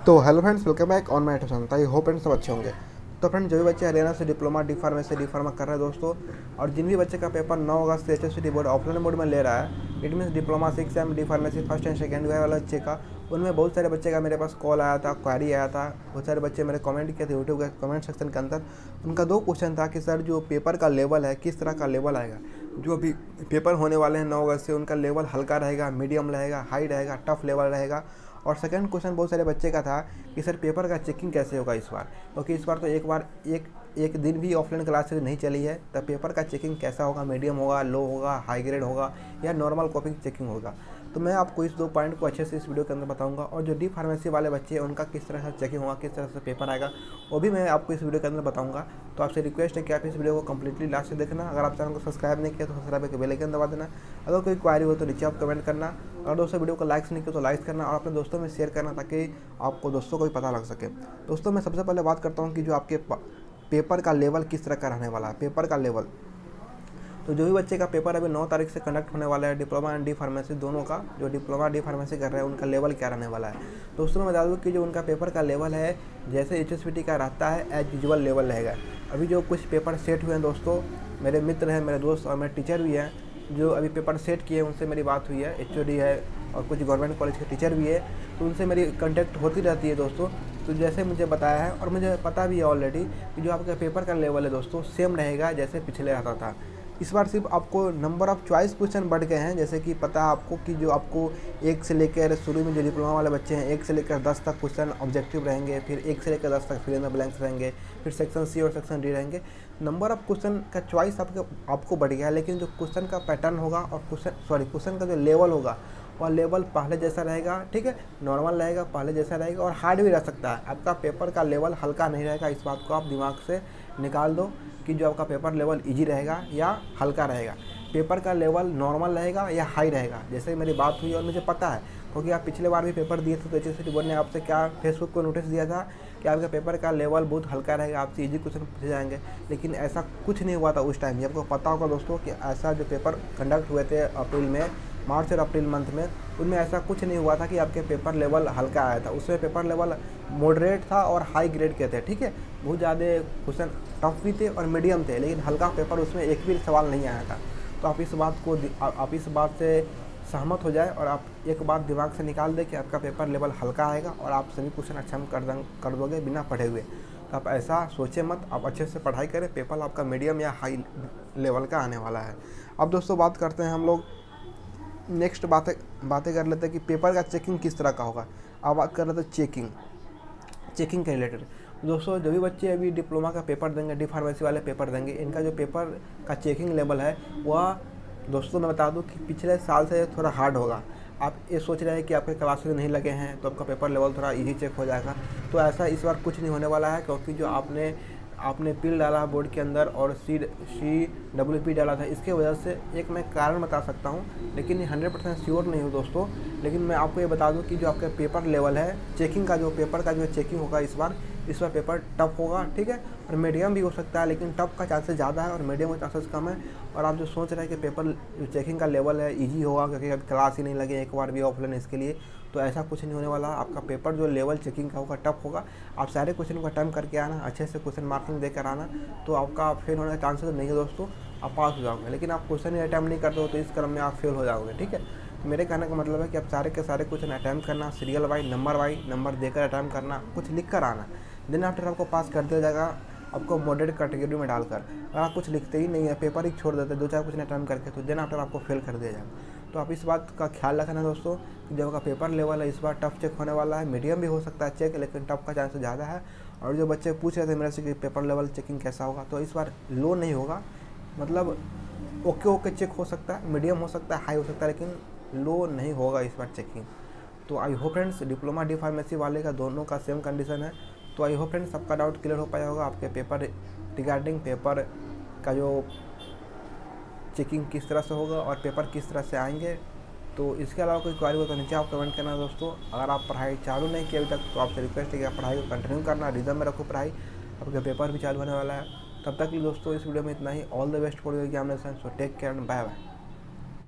तो hello friends, welcome back on my tuition. I hope friends सब अच्छे होंगे। तो फ्रेंड्स, जो भी बच्चे हरियाणा से डिप्लोमा डी फार्मेसी कर रहे हैं दोस्तों, और जिन भी बच्चे का पेपर 9 अगस्त से HFCT बोर्ड ऑफलाइन मोड में ले रहा है, it means diploma 6M D pharmacy first and second year वाला बच्चे का, उनमें बहुत सारे बच्चे का मेरे पास कॉल आया था, क्वारी आया था। बहुत सारे बच्चे मेरे कमेंट किए थे यूट्यूब के कमेंट सेक्शन के अंदर। उनका 2 क्वेश्चन था कि सर जो पेपर का लेवल है किस तरह का लेवल आएगा। जो अभी पेपर होने वाले हैं 9 अगस्त से, उनका लेवल हल्का रहेगा, मीडियम रहेगा, हाई रहेगा, टफ लेवल रहेगा। और सेकंड क्वेश्चन बहुत सारे बच्चे का था कि सर पेपर का चेकिंग कैसे होगा इस बार, क्योंकि इस बार तो एक दिन भी ऑफलाइन क्लासेस नहीं चली है। तब पेपर का चेकिंग कैसा होगा, मीडियम होगा, लो होगा, हाई ग्रेड होगा या नॉर्मल कॉपी चेकिंग होगा। तो मैं आपको इस 2 पॉइंट को अच्छे से इस वीडियो के अंदर बताऊंगा। और जो डी फार्मेसी वाले बच्चे हैं उनका किस तरह से चेकिंग होगा, किस तरह से पेपर आएगा, वो भी मैं आपको इस वीडियो के अंदर बताऊंगा। तो आपसे रिक्वेस्ट है कि आप इस वीडियो को कंप्लीटली लास्ट से देखना। अगर आप चैनल को सब्सक्राइब नहीं किया तो सब्सक्राइब करके बेल आइकन दबा देना। अगर कोई क्वारी हो तो नीचे आप कमेंट करना। और दोस्तों, वीडियो को लाइक्स नहीं किया तो लाइक करना और अपने दोस्तों में शेयर करना, ताकि आपको दोस्तों को भी पता लग सके। दोस्तों, मैं सबसे पहले बात करता हूँ कि जो आपके पेपर का लेवल किस तरह का रहने वाला है। पेपर का लेवल, तो जो भी बच्चे का पेपर अभी 9 तारीख से कंडक्ट होने वाला है, डिप्लोमा एंड डी फार्मेसी दोनों का, जो डिप्लोमा डी फार्मेसी कर रहे हैं उनका लेवल क्या रहने वाला है। दोस्तों, मैं बता दूं कि जो उनका पेपर का लेवल है, जैसे HSCT का रहता है एज यूजुअल लेवल रहेगा। अभी जो कुछ पेपर सेट हुए हैं दोस्तों, मेरे मित्र हैं, मेरे दोस्त और मेरे टीचर भी हैं जो अभी पेपर सेट किए, उनसे मेरी बात हुई है। HOD है और कुछ गवर्नमेंट कॉलेज के टीचर भी है, तो उनसे मेरी कांटेक्ट होती रहती है दोस्तों। तो जैसे मुझे बताया है और मुझे पता भी है ऑलरेडी कि जो आपका पेपर का लेवल है दोस्तों सेम रहेगा जैसे पिछले रहता था। इस बार सिर्फ आपको नंबर ऑफ़ चॉइस क्वेश्चन बढ़ गए हैं। जैसे कि पता है आपको कि जो आपको 1 से लेकर शुरू में जो डिप्लोमा वाले बच्चे हैं 1 से लेकर 10 तक क्वेश्चन ऑब्जेक्टिव रहेंगे, फिर 1 से लेकर 10 तक फिल इन द ब्लैंक्स रहेंगे, फिर सेक्शन C और सेक्शन D रहेंगे। नंबर ऑफ़ क्वेश्चन का चॉइस आपको बढ़ गया है, लेकिन जो क्वेश्चन का पैटर्न होगा और क्वेश्चन का जो लेवल होगा वह लेवल पहले जैसा रहेगा। ठीक है, नॉर्मल रहेगा, पहले जैसा रहेगा, और हार्ड भी रह सकता है। आपका पेपर का लेवल हल्का नहीं रहेगा, इस बात को आप दिमाग से निकाल दो कि जो आपका पेपर लेवल इजी रहेगा या हल्का रहेगा। पेपर का लेवल नॉर्मल रहेगा या हाई रहेगा, जैसे मेरी बात हुई और मुझे पता है, क्योंकि आप पिछले बार भी पेपर दिए थे तो HSCT बोर्ड ने आपसे क्या फेसबुक पर नोटिस दिया था कि आपके पेपर का लेवल बहुत हल्का रहेगा, आपसे इजी क्वेश्चन पूछे जाएंगे। लेकिन ऐसा कुछ नहीं हुआ था उस टाइम। आपको पता होगा दोस्तों कि ऐसा जो पेपर कंडक्ट हुए थे अप्रैल में, मार्च और अप्रैल मंथ में, उनमें ऐसा कुछ नहीं हुआ था कि आपके पेपर लेवल हल्का आया था। उसमें पेपर लेवल मॉडरेट था और हाई ग्रेड के थे। ठीक है, बहुत ज़्यादा क्वेश्चन टफ भी थे और मीडियम थे, लेकिन हल्का पेपर उसमें एक भी सवाल नहीं आया था। तो आप इस बात से सहमत हो जाए और आप एक बात दिमाग से निकाल दें कि आपका पेपर लेवल हल्का आएगा और आप सभी क्वेश्चन अच्छा कर दोगे बिना पढ़े हुए। तो आप ऐसा सोचें मत, आप अच्छे से पढ़ाई करें, पेपर आपका मीडियम या हाई लेवल का आने वाला है। अब दोस्तों, बात करते हैं हम लोग नेक्स्ट बातें कर लेते हैं कि पेपर का चेकिंग किस तरह का होगा। अब बात कर लेते हैं चेकिंग के रिलेटेड। दोस्तों, जो भी बच्चे अभी डिप्लोमा का पेपर देंगे, डी फार्मेसी वाले पेपर देंगे, इनका जो पेपर का चेकिंग लेवल है वह दोस्तों मैं बता दूं कि पिछले साल से थोड़ा हार्ड होगा। आप ये सोच रहे हैं कि आपके क्लासेस नहीं लगे हैं तो आपका पेपर लेवल थोड़ा इजी चेक हो जाएगा, तो ऐसा इस बार कुछ नहीं होने वाला है। क्योंकि जो आपने पिल डाला बोर्ड के अंदर और CWP डाला था, इसके वजह से एक मैं कारण बता सकता हूँ, लेकिन 100% श्योर नहीं हूँ दोस्तों। लेकिन मैं आपको ये बता दूँ कि जो आपका पेपर लेवल है, पेपर का जो चेकिंग होगा इस बार पेपर टफ होगा। ठीक है, और मीडियम भी हो सकता है, लेकिन टफ का चांसेस ज़्यादा है और मीडियम का चांसेस कम है। और आप जो सोच रहे हैं कि पेपर जो चेकिंग का लेवल है ईजी होगा क्योंकि अब क्लास ही नहीं लगे एक बार भी ऑफलाइन इसके लिए, तो ऐसा कुछ नहीं होने वाला। आपका पेपर जो लेवल चेकिंग का होगा टफ होगा। आप सारे क्वेश्चन को अटेम्प्ट करके आना, अच्छे से क्वेश्चन मार्किंग देकर आना, तो आपका फेल होने का चांसेस नहीं है दोस्तों, आप पास हो जाओगे। लेकिन आप क्वेश्चन ही अटैम्प्ट नहीं करते हो तो इस क्रम में आप फेल हो जाओगे। ठीक है, मेरे कहने का मतलब है कि आप सारे के सारे क्वेश्चन अटैम्प्ट करना, सीरियल वाइज नंबर देकर अटैम्प्ट करना, कुछ लिख कर आना। देन आफ्टर आपको पास कर दिया जाएगा, आपको मॉडरेट कैटेगरी में डालकर। अगर आप कुछ लिखते ही नहीं है, पेपर ही छोड़ देते 2-4 क्वेश्चन अटैम्प्ट करके, तो देन आफ्टर आपको फेल कर दिया जाएगा। तो आप इस बात का ख्याल रखना दोस्तों कि जब आपका पेपर लेवल है इस बार टफ चेक होने वाला है। मीडियम भी हो सकता है चेक, लेकिन टफ का चांस ज़्यादा है। और जो बच्चे पूछ रहे थे मेरे से कि पेपर लेवल चेकिंग कैसा होगा, तो इस बार लो नहीं होगा, मतलब ओके चेक हो सकता है, मीडियम हो सकता है, हाई हो सकता है, लेकिन लो नहीं होगा इस बार चेकिंग। तो I hope friends, diploma D pharmacy वाले का दोनों का सेम कंडीशन है। तो आई होप फ्रेंड्स सबका डाउट क्लियर हो पाया होगा आपके पेपर रिगार्डिंग पेपर का जो चेकिंग किस तरह से होगा और पेपर किस तरह से आएंगे। तो इसके अलावा कोई क्वेरी हो तो नीचे आप कमेंट करना दोस्तों। अगर आप पढ़ाई चालू नहीं की अभी तक तो आपसे रिक्वेस्ट है कि आप पढ़ाई को कंटिन्यू करना, रिदम में रखो पढ़ाई, आपका पेपर भी चालू होने वाला है। तब तक दोस्तों इस वीडियो में इतना ही। All the best for your examination. So take care and bye bye.